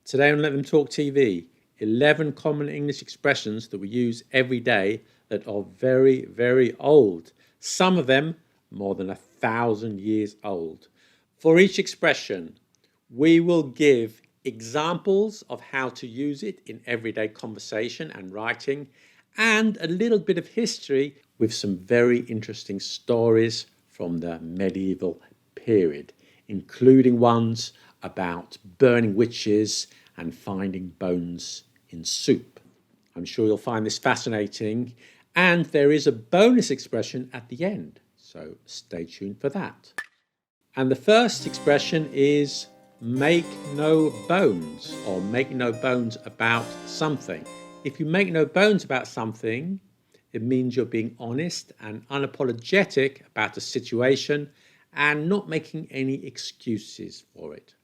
Today on Let Them Talk TV, 11 common English expressions that we use every day that are very, very old. Some of them more than 1,000 years old. For each expression, we will give examples of how to use it in everyday conversation and writing, and a little bit of history with some very interesting stories from the medieval period, including ones about burning witches and finding bones in soup. I'm sure you'll find this fascinating, and there is a bonus expression at the end, so stay tuned for that. And the first expression is make no bones, or make no bones about something. If you make no bones about something, it means you're being honest and unapologetic about a situation and not making any excuses for it.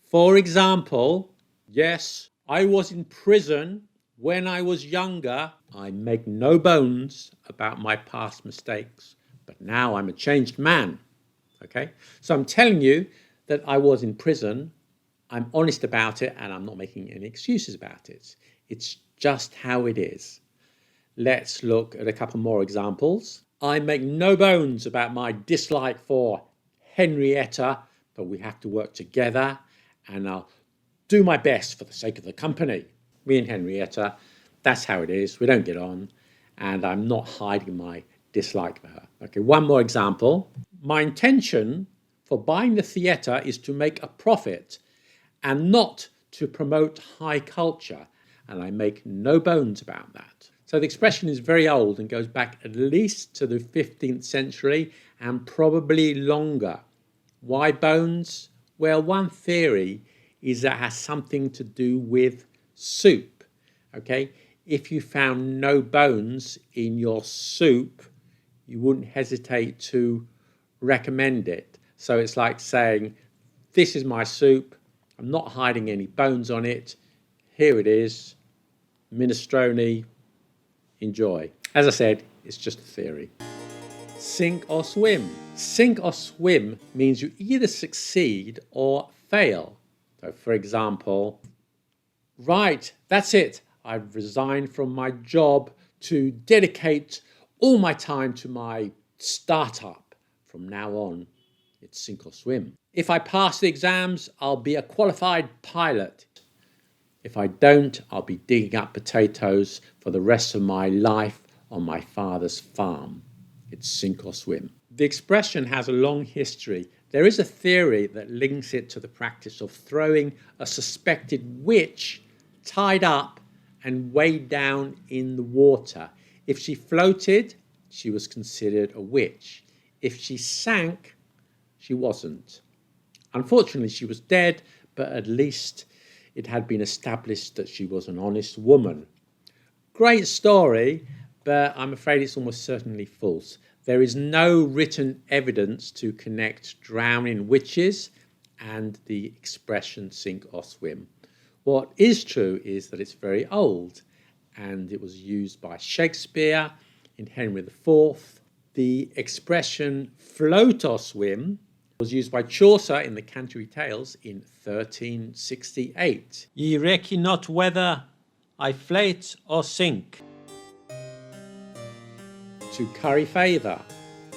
For example, yes, I was in prison when I was younger. I make no bones about my past mistakes, but now I'm a changed man. Okay, so I'm telling you that I was in prison. I'm honest about it and I'm not making any excuses about it. It's just how it is. Let's look at a couple more examples. I make no bones about my dislike for Henrietta, but we have to work together and I'll do my best for the sake of the company. Me and Henrietta, that's how it is. We don't get on and I'm not hiding my dislike for her. Okay, one more example. My intention for buying the theatre is to make a profit and not to promote high culture, and I make no bones about that. So the expression is very old and goes back at least to the 15th century and probably longer. Why bones? Well, one theory is that it has something to do with soup. Okay, if you found no bones in your soup, you wouldn't hesitate to recommend it. So it's like saying, this is my soup, I'm not hiding any bones on it, here it is, minestrone, enjoy. As I said, it's just a theory. Sink or swim. Sink or swim means you either succeed or fail. So for example, right, that's it, I've resigned from my job to dedicate all my time to my startup. From now on, it's sink or swim. If I pass the exams, I'll be a qualified pilot. If I don't, I'll be digging up potatoes for the rest of my life on my father's farm. It's sink or swim. The expression has a long history. There is a theory that links it to the practice of throwing a suspected witch tied up and weighed down in the water. If she floated, she was considered a witch. If she sank, she wasn't. Unfortunately, she was dead, but at least it had been established that she was an honest woman. Great story, but I'm afraid it's almost certainly false. There is no written evidence to connect drowning witches and the expression sink or swim. What is true is that it's very old, and it was used by Shakespeare in Henry IV. The expression float or swim was used by Chaucer in the Canterbury Tales in 1368. Ye reckon not whether I float or sink. To curry favour.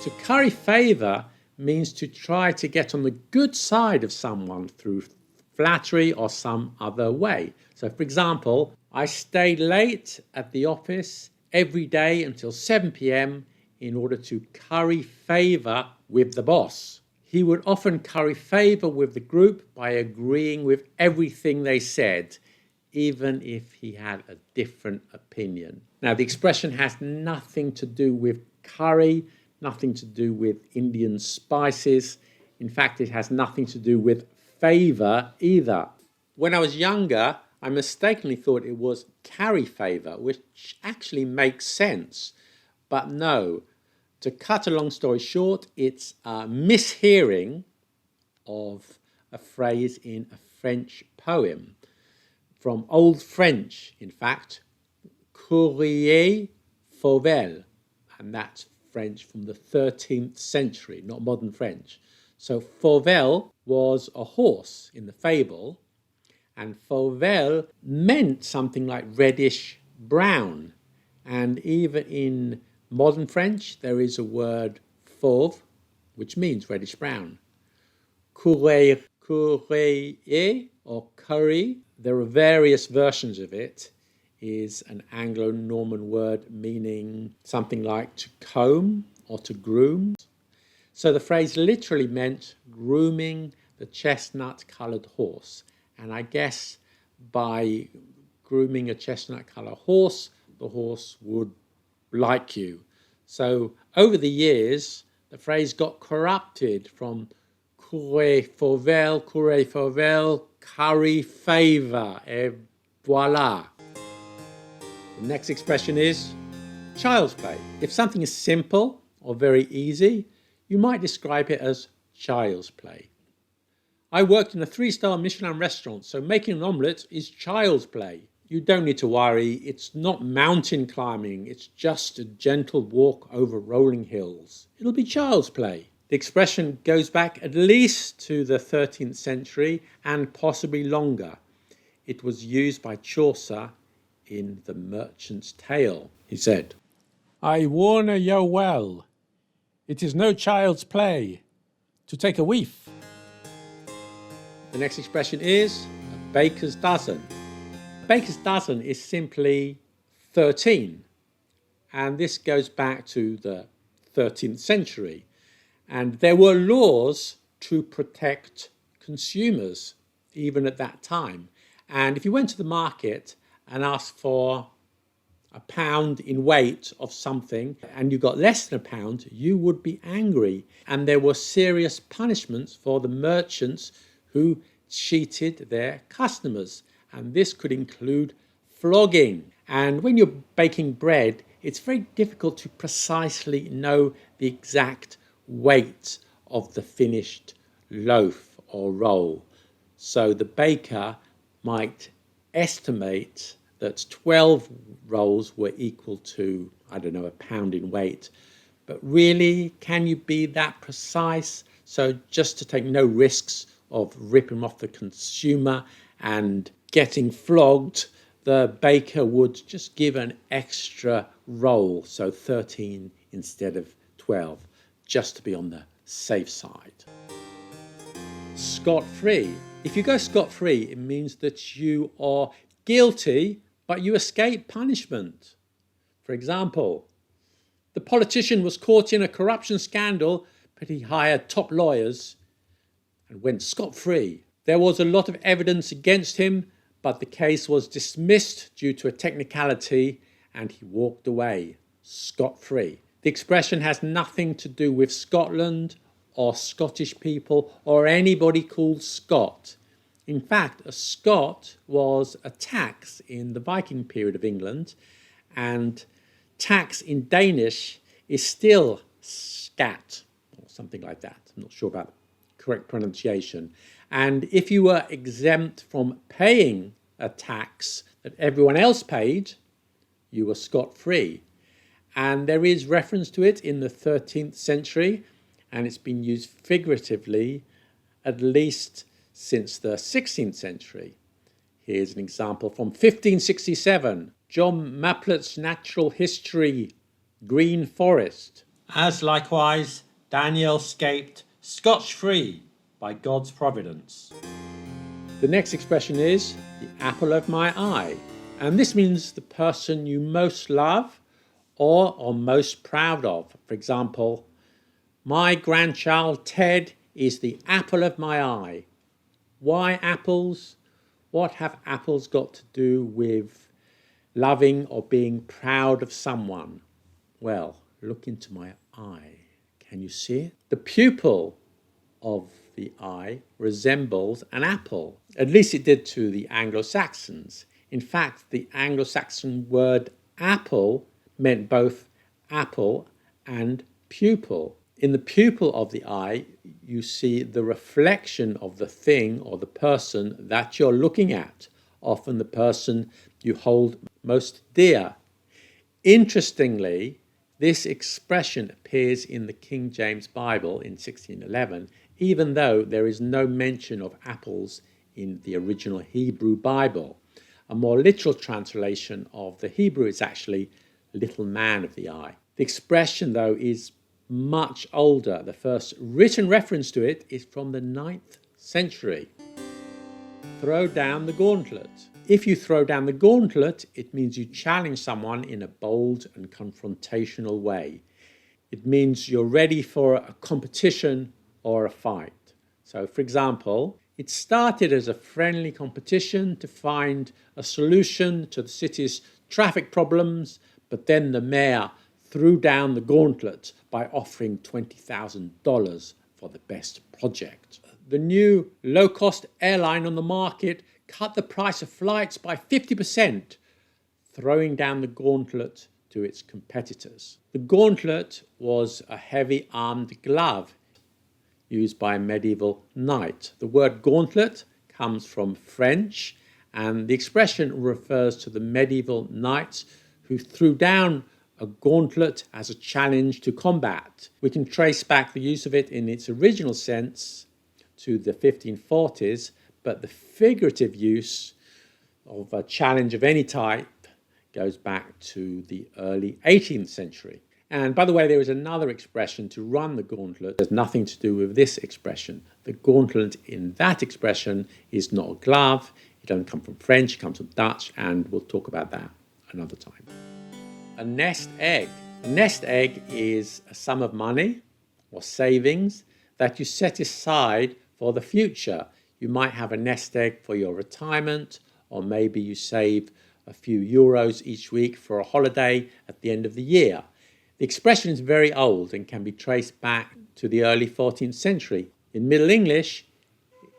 To curry favour means to try to get on the good side of someone through flattery or some other way. So for example, I stayed late at the office every day until 7 p.m. in order to curry favour with the boss. He would often curry favour with the group by agreeing with everything they said, even if he had a different opinion. Now, the expression has nothing to do with curry, nothing to do with Indian spices. In fact, it has nothing to do with favour either. When I was younger, I mistakenly thought it was carry favour, which actually makes sense. But no, to cut a long story short, it's a mishearing of a phrase in a French poem. From Old French, in fact, courrier fauvel, and that's French from the 13th century, not modern French. So fauvel was a horse in the fable, And fauvel meant something like reddish brown. And even in modern French, there is a word fauve, which means reddish brown. Courrier or curry, there are various versions of it, is an Anglo-Norman word meaning something like to comb or to groom. So the phrase literally meant grooming the chestnut-coloured horse. And I guess by grooming a chestnut-coloured horse, the horse would like you. So over the years, the phrase got corrupted from courir fauvel, curry favor, et voila. The next expression is child's play. If something is simple or very easy, you might describe it as child's play. I worked in a 3-star Michelin restaurant, so making an omelette is child's play. You don't need to worry, it's not mountain climbing, it's just a gentle walk over rolling hills. It'll be child's play. The expression goes back at least to the 13th century and possibly longer. It was used by Chaucer in The Merchant's Tale. He said, I warn you well, it is no child's play to take a weef. The next expression is a baker's dozen. A baker's dozen is simply 13, and this goes back to the 13th century. And there were laws to protect consumers even at that time. And if you went to the market and asked for a pound in weight of something and you got less than a pound, you would be angry. And there were serious punishments for the merchants who cheated their customers. And this could include flogging. And when you're baking bread, it's very difficult to precisely know the exact weight of the finished loaf or roll. So the baker might estimate that 12 rolls were equal to, I don't know, a pound in weight. But really, can you be that precise? So just to take no risks of ripping off the consumer and getting flogged, the baker would just give an extra roll, so 13 instead of 12, just to be on the safe side. Scot-free. If you go scot-free, it means that you are guilty, but you escape punishment. For example, the politician was caught in a corruption scandal, but he hired top lawyers and went scot-free. There was a lot of evidence against him, but the case was dismissed due to a technicality and he walked away scot-free. The expression has nothing to do with Scotland or Scottish people or anybody called Scot. In fact, a Scot was a tax in the Viking period of England, and tax in Danish is still skat, or something like that. I'm not sure about the correct pronunciation. And if you were exempt from paying a tax that everyone else paid, you were scot-free. And there is reference to it in the 13th century, and it's been used figuratively at least since the 16th century. Here's an example from 1567, John Maplet's Natural History, Green Forest. As likewise, Daniel escaped scotch-free by God's providence. The next expression is the apple of my eye, and this means the person you most love or are most proud of. For example, my grandchild Ted is the apple of my eye. Why apples? What have apples got to do with loving or being proud of someone? Well, look into my eye. Can you see it? The pupil of the eye resembles an apple. At least it did to the Anglo-Saxons. In fact, the Anglo-Saxon word apple meant both apple and pupil. In the pupil of the eye, you see the reflection of the thing or the person that you're looking at, often the person you hold most dear. Interestingly, this expression appears in the King James Bible in 1611, even though there is no mention of apples in the original Hebrew Bible. A more literal translation of the Hebrew is actually little man of the eye. The expression, though, is much older. The first written reference to it is from the 9th century. Throw down the gauntlet. If you throw down the gauntlet, it means you challenge someone in a bold and confrontational way. It means you're ready for a competition or a fight. So, for example, it started as a friendly competition to find a solution to the city's traffic problems, but then the mayor threw down the gauntlet by offering $20,000 for the best project. The new low-cost airline on the market cut the price of flights by 50%, throwing down the gauntlet to its competitors. The gauntlet was a heavy armed glove used by a medieval knight. The word gauntlet comes from French, and the expression refers to the medieval knights who threw down a gauntlet as a challenge to combat. We can trace back the use of it in its original sense to the 1540s, but the figurative use of a challenge of any type goes back to the early 18th century. And by the way, there is another expression to run the gauntlet. There's nothing to do with this expression. The gauntlet in that expression is not a glove. It doesn't come from French, it comes from Dutch, and we'll talk about that another time. A nest egg. A nest egg is a sum of money or savings that you set aside for the future. You might have a nest egg for your retirement, or maybe you save a few euros each week for a holiday at the end of the year. The expression is very old and can be traced back to the early 14th century. In Middle English,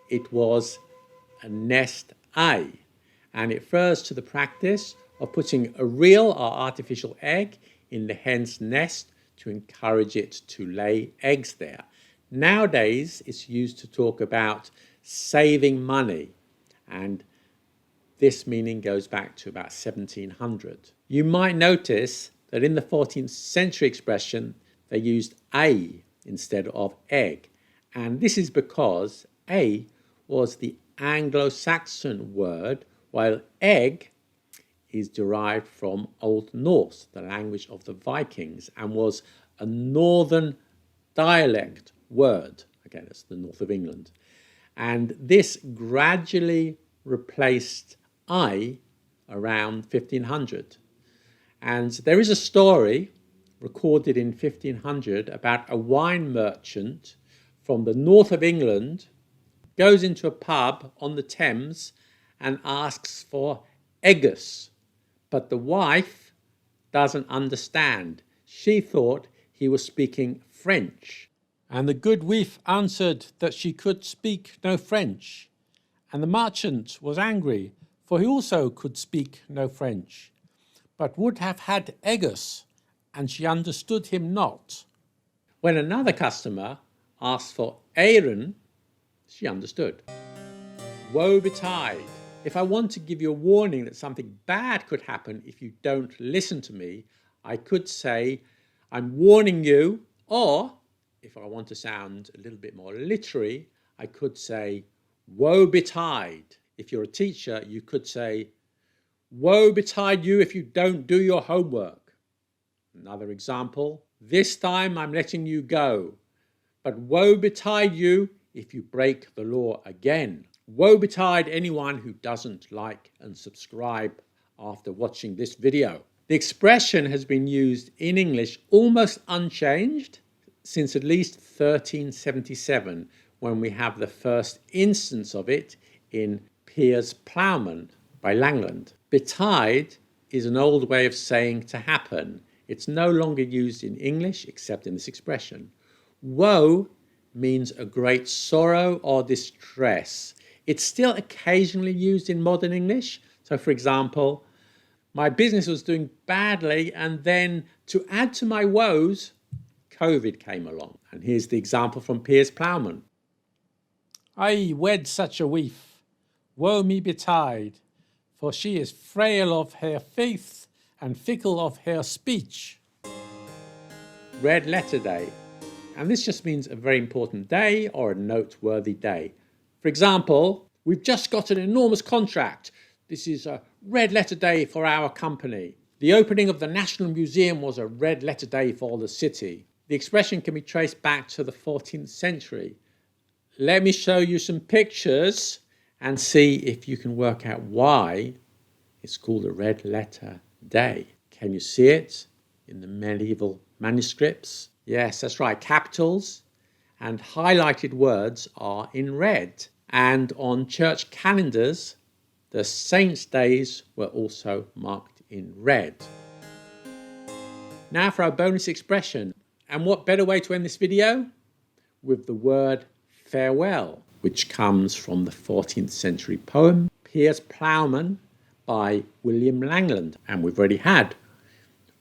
it was a nest egg, and it refers to the practice of putting a real or artificial egg in the hen's nest to encourage it to lay eggs there. Nowadays, it's used to talk about saving money, and this meaning goes back to about 1700. You might notice that in the 14th century expression, they used a instead of egg. And this is because a was the Anglo-Saxon word, while egg is derived from Old Norse, the language of the Vikings, and was a northern dialect word. Again, it's the north of England. And this gradually replaced I around 1500. And there is a story recorded in 1500 about a wine merchant from the north of England goes into a pub on the Thames and asks for eggers, but the wife doesn't understand. She thought he was speaking French. And the good wife answered that she could speak no French. And the merchant was angry, for he also could speak no French, but would have had eggers, and she understood him not. When another customer asked for eieren, she understood. Woe betide! If I want to give you a warning that something bad could happen if you don't listen to me, I could say, I'm warning you, or if I want to sound a little bit more literary, I could say, woe betide. If you're a teacher, you could say, woe betide you if you don't do your homework. Another example, this time I'm letting you go, but woe betide you if you break the law again. Woe betide anyone who doesn't like and subscribe after watching this video. The expression has been used in English almost unchanged since at least 1377, when we have the first instance of it in Piers Plowman by Langland. Betide is an old way of saying to happen. It's no longer used in English except in this expression. Woe means a great sorrow or distress. It's still occasionally used in modern English. So, for example, my business was doing badly, and then to add to my woes, COVID came along. And here's the example from Piers Plowman. I wed such a wife, woe me betide, for she is frail of her faith and fickle of her speech. Red letter day. And this just means a very important day or a noteworthy day. For example, We've just got an enormous contract. This is a red letter day for our company. The opening of the National Museum was a red letter day for the city. The expression can be traced back to the 14th century. Let me show you some pictures and see if you can work out why it's called a red letter day. Can you see it in the medieval manuscripts? Yes, that's right. Capitals and highlighted words are in red. And on church calendars, the saints' days were also marked in red. Now for our bonus expression. And what better way to end this video? With the word farewell, which comes from the 14th century poem Piers Plowman by William Langland. And we've already had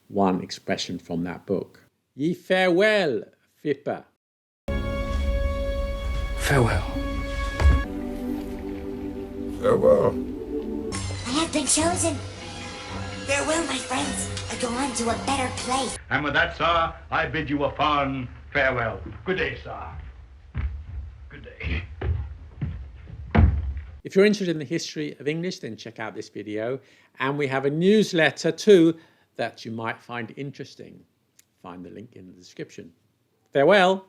one expression from that book. Ye farewell, Fipper. Farewell. Farewell. I have been chosen. Farewell, my friends. I go on to a better place. And with that, sir, I bid you a fond farewell. Good day, sir. Good day. If you're interested in the history of English, then check out this video. And we have a newsletter too that you might find interesting. Find the link in the description. Farewell.